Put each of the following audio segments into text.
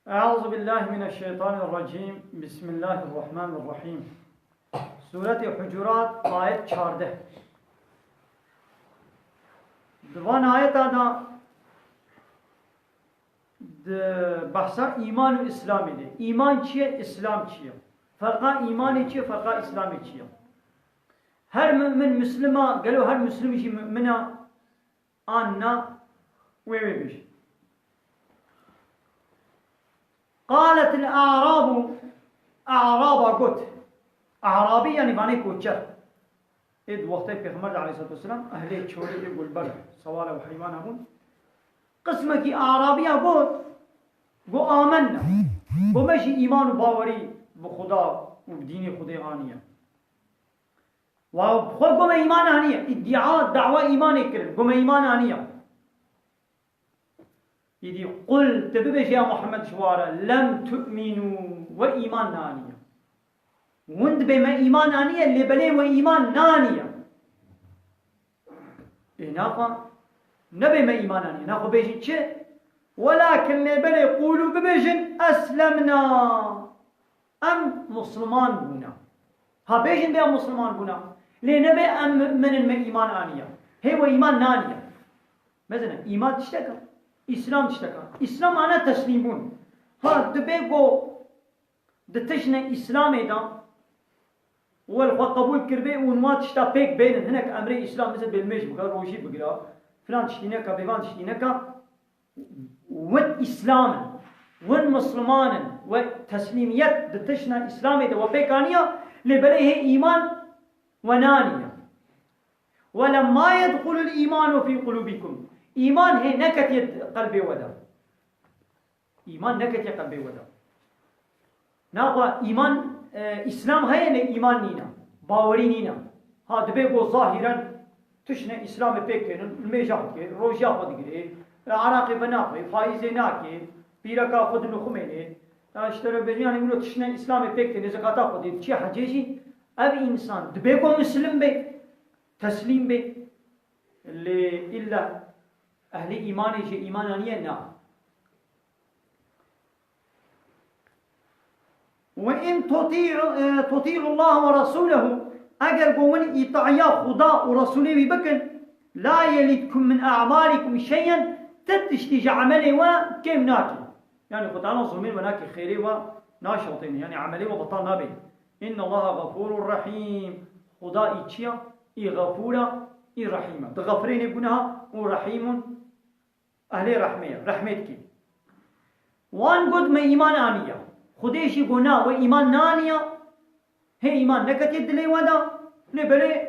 أعوذ بالله من الشيطان الرجيم. بسم الله الرحمن الرحيم. سورة حجرات آية 14. دوان آية دا بحثا ایمان و اسلامی ده. ایمان چیه؟ اسلام چیه؟ فرقا ایمانی چیه؟ فرقا اسلامی چیه؟ هر مؤمن مسلمه قالوا هر مسلم شي مؤمنه آننا وي بيش. قالت الأعراب أعرابا قلت أعرابي يعني باني كوتشر إذ وقتي پیغمبر عليه الصلاة والسلام أهلي چوري يقول بلا سوال وحيوان هون قسمك أعرابي قلت قو آمنا قو ماشي إيمان باوري بخدا وبدين خدا آنية وخود قو ما إيمان آنية ادعاء دعوة إيمان كرد قو ما إيمان آنية يدي قل تببش يا محمد شوارا لم تؤمنوا وإيمان نانية وند بما إيمان نانية اللي بلي وإيمان نانية ناقا نبي ما إيمان نانية ناقا بيجي تشي ولكن اللي بلي قولوا ببيجن أسلمنا أم مسلمان بنا ها بيجن بيا مسلمان بنا ليه نبي أم من ما إيمان نانية هي وإيمان نانية مثلا إيمان تشتكى İslam işte. İslam ana teslimun. Ha debego دتشنا إسلام إيدام والخوا قبول كربي ونوات تشتا بيك بين هناك أمري إسلام مثل بالميش بقى روشي بقى فلان تشتينك بيفان تشتينك ون إسلام ون مسلمان وتسليميات دتشنا إسلام إيدا وبيكانية لبليه إيمان ونانية ولما يدخل الإيمان في قلوبكم إيمان هي نكت قلبي ودا إيمان نكت قلبي ودا ناقا إيمان إسلام هي إيمان نينا باوري نينا هذا بيقول ظاهرا تشنا إسلام بيكين الميجاك روجيا خد غير عراقي بناقي فايزي ناكي بيركا خد نخميني اشترى بيجان يقولوا تشنا إسلام بيكين زكاة خد شيء حجيجي أبي إنسان دبيقول مسلم بي تسليم بي اللي إلا أهل إيماني شيء إيمانانية نا وإن تطيع الله ورسوله أجر قومن إطاعيا خدا ورسوله بكن لا يلدكم من أعمالكم شيئا تتشتج عملي وكيم ناكي يعني خدا نظلمين وناكي خيري وناشطين يعني عملي وبطال نبي إن الله غفور رحيم خدا إيشيا إي غفورا إي رحيمة تغفرين يقولها ورحيم أهل رحمية رحمتك وان قد ما إيمان آنية خديشي قنا وإيمان نانية هي إيمان نكت يد لي ودا لبلي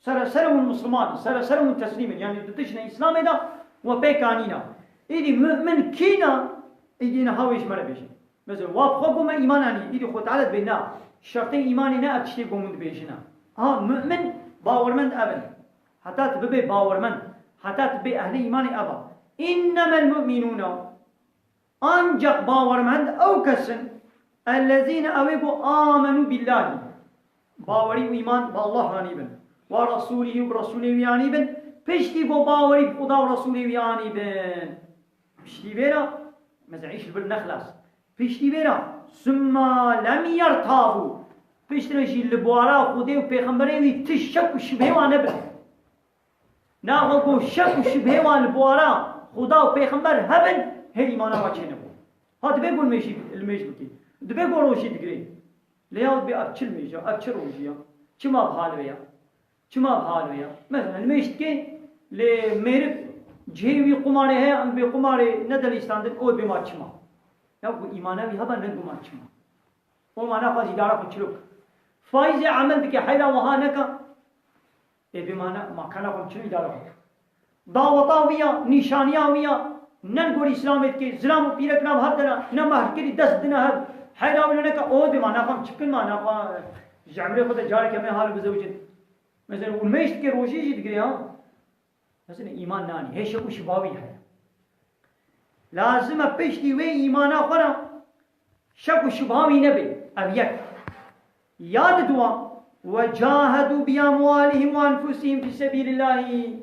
سرسرهم المسلمان سرسرهم التسليم يعني تتشنا إسلام دا وبيكانينا إذا مؤمن كينا إذا نهاويش مرة بيشي مثلا وابخوكم ما إيمان آنية إذا خد عدد بينا شرطين إيماننا أتشتيكم من بيشنا مؤمن باورمند أبن حتى تبي باورمند حتى تبي أهل إيمان أبا إنما المؤمنون أنجق باورمند أو كسن الذين أويبوا آمنوا بالله باوري وإيمان بالله عنيبن ورسوله وبرسوله عنيبن بشتي باوري بخدا ورسوله عنيبن بشتي بيرا مزعيش بالنخلص بشتي بيرا ثم لم يرتابوا بشتي رجي لبوارا خدي وبيغمبري تشك وشبه وانبن ناغو شك وشبه وانبوارا خدا و پیغمبر هبن هر ایمانا واچه نبو ها دبه گون میشی الميش بكي دبه گون روشي دگري لياود بي اب چل ميجا اب چل روشيا چما بحال ويا چما بحال ويا مثلا الميش كي لي مير جيوي قماري ہے ام بي قماري ندل استاندن او بي ما چما يا کو ایمانا بي هبن ندو ما چما او مانا فازي دارا پچلوك فايز عمل بك حيلا وها نكا اي بي مانا ما كانا كم چني دارا دعوتا ويا نشانيا ويا ننقول إسلامت كي زلام بيرك نام هذا نما هكذا دست دنا هذا حيلا ولا نك أود بما نفهم شكل ما نفهم جامرة خد جارك كم حال بزوجين مثلا والميشت كي روشي جد كريا مثلا إيمان ناني هيش وش باوي है لازم أبيشتي وين إيمانا خنا شك وش باوي نبي أبيك ياد دوا وجاهدوا بأموالهم وأنفسهم في سبيل الله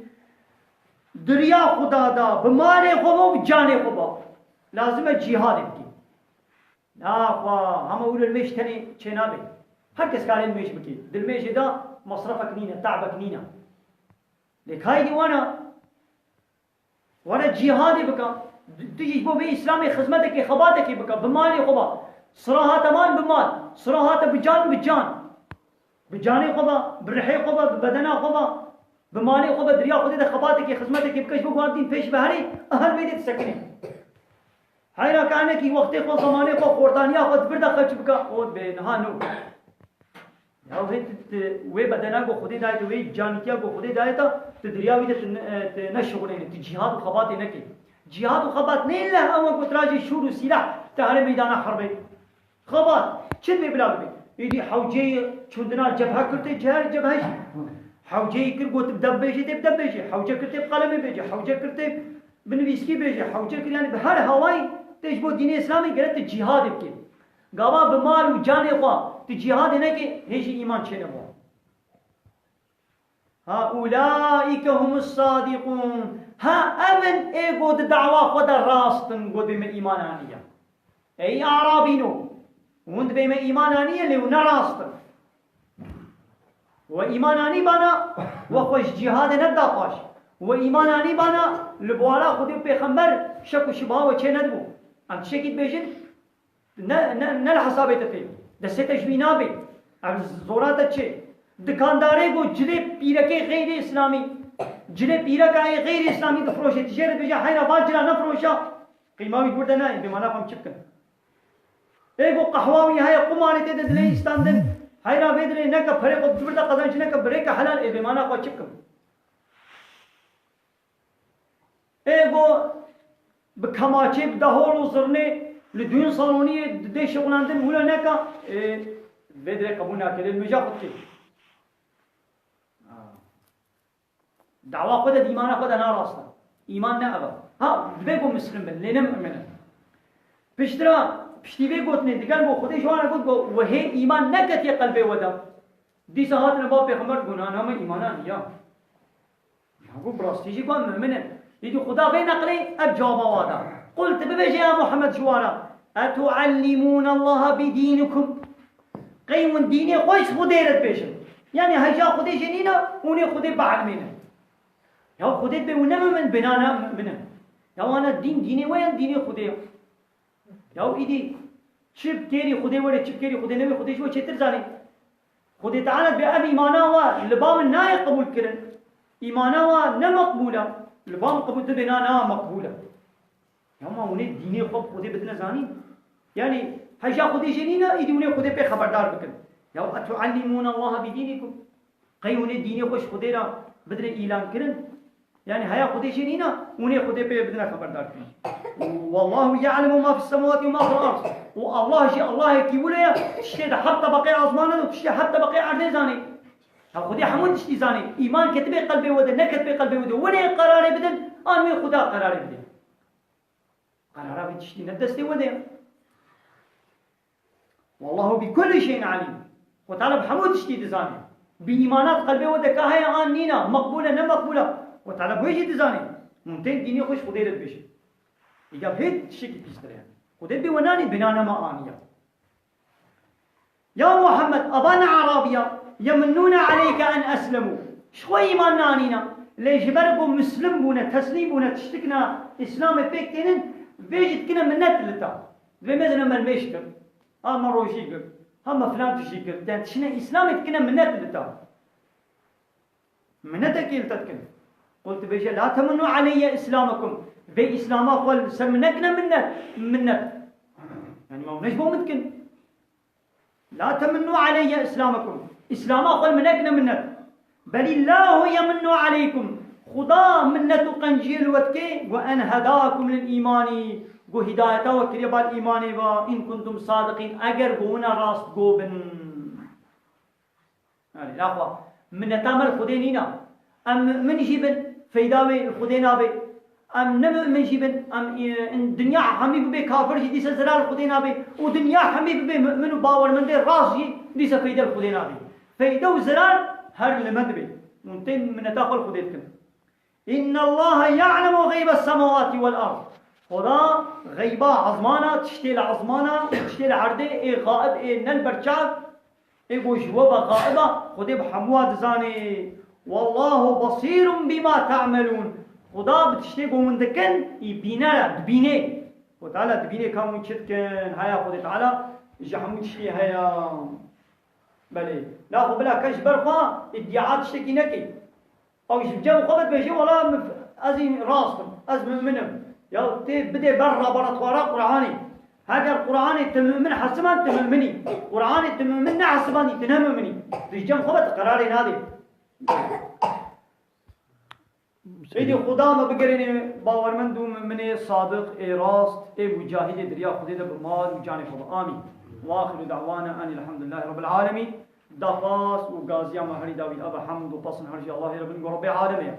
دریا خدا دا بمانے خوبا و جانے خوبا لازم ہے جہاد کی ناخوا هم أقول الميش تاني شنابي هركز قال الميش بكي الميش ده مصرفك نينا تعبك نينا لك هاي وانا جهادي بكا تجي بو بإسلامي خدمتك خباتك بكا بمالي خبا صراحة مال بمال صراحة بجان بجاني خبا برحي خبا ببدنا خبا بمالي خبا دريا خدي خباتك خدمتك بكش بو قاعدين فيش بهري أهل بيدي تسكني هاي را كأنك وقت خو زمانه خو خورتانيا خو بردا خرج بكا خود بينها نو یا وی بدنا کو خودی دایت وی جانتیا کو خودی دایت تدریا وی نشغل نه جهاد و خبات نه کی جهاد و خبات نه الا هو کو تراجي شور و سلاح تهر ميدان حرب خبات چه بلا بي يدي حوجي چوندنا جبهه کرتے جهر جبهه حوجي کر گوت دبيجي دبيجي حوجه کرتے قلم بيجي حوجه کرتے بنويسكي بيجي حوجه كر يعني بهر هواي تجبو دين اسلامي قالت جهاد بكي غوا بمال و جان خوا جهاد نه کې هیڅ ایمان چنه وو ها اولئک هم الصادقون ها امن ايغو د دعوا خدا راستن گو به ایمان انیا ای عربینو وند به ایمان انیا له نراستن و ایمان انی بنا و خوش جهاد نه داپاش و ایمان انی بنا لبوالا خودی پیغمبر شک و شبهه و چه ندبو انت شکید بیجن نه الحسابات ته دسته جوینابه از زورات چه دکانداره گو جله پیرکه غیر اسلامی جله پیرکه غیر اسلامی تو فروش تجارت بجا حیرا واجرا نفروشا قیماوی برده نه به معنا فهم چپ کن ایگو قهواوی های قماری ته دلی استاندن حیرا بدره نه که فرق برده قزانچ نه که بریک حلال به معنا کو چپ کن ایگو بکماچه بدهول و زرنه لدون صالونی ده شغلانده مولا نکا بدره قبول نکرد المجا خود کی دعوا خود ایمان خود ناراسته ایمان نه ابا ها بگو مسلم بن لنم امنه پشتی بگوت نه دیگر بو خودش وانا گفت و هی ایمان نکتی قلبه ودا دی ساعت نبا پیغمبر گناه نام ایمانا نیا گو براستیجی گو مؤمنه یدی خدا به نقلی اب جواب وادا قلت ببيجي يا محمد شوارا أتعلمون الله بدينكم قيم ديني خوش خديرت بيشن يعني هجا خدي جنينا وني خدي بعلمنا يا خدي بونما من بنانا منا يا وانا الدين ديني وين ديني خدي يا ايدي شب كيري خدي ولا شب كيري خدي نبي خدي شو چتر زاني خدي تعالى بأبي إيمانا ولبام الناي قبول كرن إيمانا ونمقبولا لبام قبول تبنانا مقبولا يوم اوني ديني خوب خودي بدنا زاني يعني هجا خودي جنينا يدوني خودي به خبردار بكن يا اتعلمون الله بدينكم قيوني ديني خوش خودي را بدنا اعلان كرن يعني هيا خودي جنينا وني خودي به بدنا خبردار كن والله يعلم ما في السماوات وما في الارض والله شيء الله كي ولا شيء حتى بقي عظمانه وشيء حتى بقي عرض زاني خودي حمد شتي زاني ايمان كتبه قلبي وده نكتبه قلبي وده وني قرار بدن ان خدا قرار بدن قرارا بتشتي ندستي ودي والله بكل شيء عليم وتعالى بحمود تشتي دزاني بإيمانات قلبي ودك هاي آن نينا مقبولة نم مقبولة وتعالى بويجي دزاني ممتن ديني خوش خديرت بيش إجاب هيد شكي بيستريان خدير بوناني بنانا ما آنيا يا محمد أبانا عربيا يمنون عليك أن أسلموا شوي إيمان نانينا ليش برقوا مسلم بونا تسليم بونا تشتكنا إسلام بيكتنين بيجي كنا منات لتا بمثلا ما المشكل ما روشيكل هم فلان تشيكل يعني شنو اسلامي كنا منات لتا مناتك يلتكن قلت بيجي لا تمنوا علي اسلامكم في اسلام قال سمنكنا منات يعني ما نجبو متكن لا تمنوا علي اسلامكم اسلام قال منكنا منات بل الله يمن عليكم خدا منت قنجيل وتكي وأن هداكم للإيمان قو هدايته وكريبا الإيمان وإن كنتم صادقين أجر قونا راست قوبن يعني لا من تامل خدينينا أم من جيبن فيداوي الخدينا بي أم نم من جيبن أم الدنيا حميب بي كافر جدي سزرار الخدينا بي ودنيا حميب بي من باور من دي راس جي دي سفيد الخدينا بي فيدا وزرار هر لمد بي منتين من تاقل خديتكم إن الله يعلم غيب السماوات والأرض خدا غيبا عظمانا تشتي العظمانا تشتي العرضه اي غائب اي نل برچاك اي بوجوبا غائبا خدي بحموها دزاني والله بصير بما تعملون خدا بتشتي قومن دكن يبينا دبيني وتعالى دبيني كامون شتكن هيا خدي تعالى جحمون تشتي هيا بله لا خو بلا كش برخوا ادعاء تشتكي نكي او جاب خبط بيجي والله ازي راسكم از منهم يا تي بدي برا توارا قراني هذا القران تممن حسبان تممني قران تممن حسبان تنممني تجم خبط قراري نادي سيدي خدا ما بقريني باورمندو من صادق اي راست اي مجاهد دريا خديده بمال وجاني خدا امين واخر دعوانا ان الحمد لله رب العالمين دفاس وغازيا مهري داوي ابا حمد وبصن هرجي الله رب العالمين